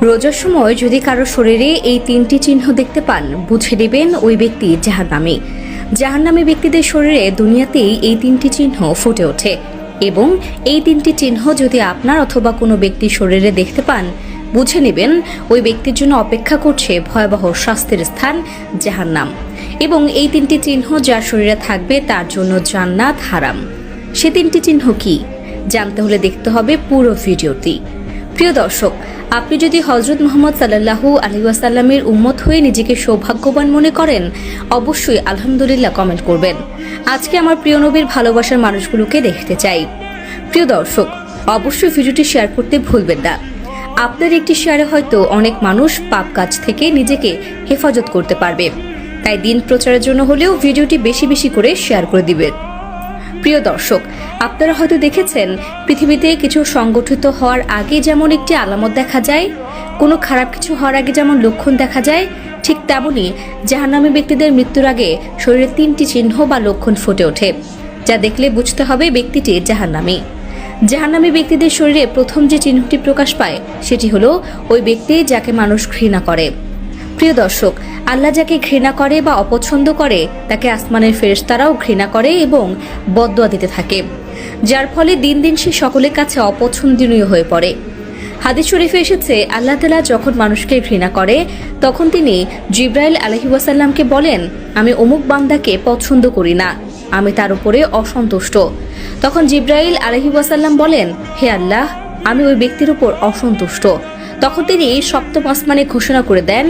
রোজার সময় যদি কারো শরীরে এই তিনটি চিহ্ন দেখতে পান, বুঝে নেবেন ওই ব্যক্তি জাহান্নামী। জাহান্নামী ব্যক্তিদের শরীরে দুনিয়াতেই এই তিনটি চিহ্ন ফুটে ওঠে এবং এই তিনটি চিহ্ন যদি আপনার অথবা কোনো ব্যক্তির শরীরে দেখতে পান, বুঝে নেবেন ওই ব্যক্তির জন্য অপেক্ষা করছে ভয়াবহ শাস্তির স্থান জাহান্নাম। এবং এই তিনটি চিহ্ন যার শরীরে থাকবে তার জন্য জান্নাত হারাম। সে তিনটি চিহ্ন কি জানতে হলে দেখতে হবে পুরো ভিডিওটি। প্রিয় দর্শক, আপনি যদি হযরত মুহাম্মদ সাল্লাল্লাহু আলাইহি ওয়াসাল্লামের উম্মত হয়ে নিজেকে সৌভাগ্যবান মনে করেন, অবশ্যই আলহামদুলিল্লাহ কমেন্ট করবেন। আজকে আমার প্রিয় নবীর ভালোবাসার মানুষগুলোকে দেখতে চাই। প্রিয় দর্শক, অবশ্যই ভিডিওটি শেয়ার করতে ভুলবেন না। আপনার একটি শেয়ারে হয়তো অনেক মানুষ পাপ কাজ থেকে নিজেকে হেফাজত করতে পারবে। তাই দিন প্রচারের জন্য হলেও ভিডিওটি বেশি বেশি করে শেয়ার করে দিবেন। প্রিয় দর্শক, আপনারা হয়তো দেখেছেন পৃথিবীতে কিছু সংগঠিত হওয়ার আগে যেমন একটি আলামত দেখা যায়, কোনো খারাপ কিছু হওয়ার আগে যেমন লক্ষণ দেখা যায়, ঠিক তেমনই জাহান্নামী ব্যক্তিদের মৃত্যুর আগে শরীরে তিনটি চিহ্ন বা লক্ষণ ফুটে ওঠে, যা দেখলে বুঝতে হবে ব্যক্তিটি জাহান্নামী। জাহান্নামী ব্যক্তিদের শরীরে প্রথম যে চিহ্নটি প্রকাশ পায় সেটি হলো ওই ব্যক্তি যাকে মানুষ ঘৃণা করে। প্রিয় দর্শক, আল্লাহ যাকে ঘৃণা করে বা অপছন্দ করে তাকে আসমানের ফেরেশতারাও ঘৃণা করে এবং বদদুয়া দিতে থাকে, যার ফলে দিন দিন সে সকলের কাছে অপছন্দনীয় হয়ে পড়ে। হাদিস শরীফে এসেছে, আল্লাহ তাআলা যখন মানুষকে ঘৃণা করে তখন তিনি জিবরাইল আলাইহিস সালামকে বলেন, আমি অমুক বান্দাকে পছন্দ করি না, আমি তার উপরে অসন্তুষ্ট। তখন জিবরাইল আলাইহিস সালাম বলেন, হে আল্লাহ, আমি ওই ব্যক্তির উপর অসন্তুষ্ট। তখন তিনি সপ্তম আসমানে ঘোষণা করে দেন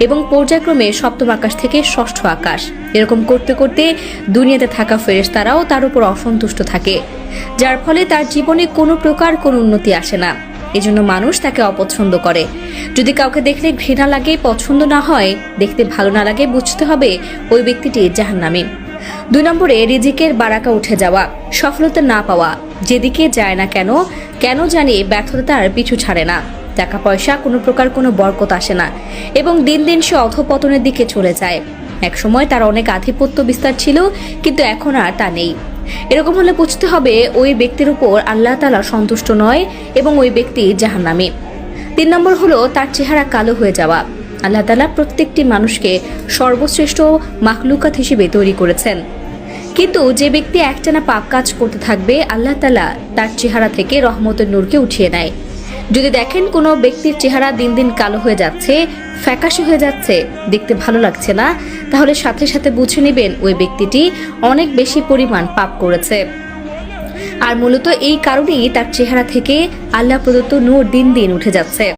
এবং পর্যায়ক্রমে সপ্তম আকাশ থেকে ষষ্ঠ আকাশ, এরকম করতে করতে দুনিয়াতে থাকা ফেরেশতারাও তার উপর অসন্তুষ্ট থাকে, যার ফলে তার জীবনে কোনো প্রকার কোনো উন্নতি আসে না। এজন্য মানুষ তাকে অপছন্দ করে। যদি কাউকে দেখলে ঘৃণা লাগে, পছন্দ না হয়, দেখতে ভালো না লাগে, বুঝতে হবে ওই ব্যক্তিটি জাহান্নামী। 2 নম্বরে রিজিকের বারাকা উঠে যাওয়া, সফলতা না পাওয়া। যেদিকে যায় না কেন জানি ব্যর্থতা তার পিছু ছাড়ে না। টাকা পয়সা কোনো প্রকার কোনো বরকত আসে না এবং দিন দিন সে অধঃপতনের দিকে চলে যায়। এক সময় তার অনেক আধিপত্য বিস্তার ছিল, কিন্তু এখন আর তা নেই। এরকম হলে বুঝতে হবে ওই ব্যক্তির উপর আল্লাহ তাআলা সন্তুষ্ট নয় এবং ওই ব্যক্তি জাহান্নামী। 3 নম্বর হলো তার চেহারা কালো হয়ে যাওয়া। আল্লাহ তাআলা প্রত্যেকটি মানুষকে সর্বশ্রেষ্ঠ মাখলুকাত হিসেবে তৈরি করেছেন, কিন্তু যে ব্যক্তি একটানা পাপ কাজ করতে থাকবে, আল্লাহ তাআলা তার চেহারা থেকে রহমতের নূরকে উঠিয়ে নেয়। যদি দেখেন কোনো ব্যক্তির চেহারা দিন দিন কালো হয়ে যাচ্ছে, ফ্যাকাশে হয়ে যাচ্ছে, দেখতে ভালো লাগছে না, তাহলে সাথে সাথে বুঝে নেবেন ওই ব্যক্তিটি অনেক বেশি পরিমাণ পাপ করেছে। আর মূলত এই কারণেই তার চেহারা থেকে আল্লাহ প্রদত্ত নূর দিন দিন উঠে যাচ্ছে।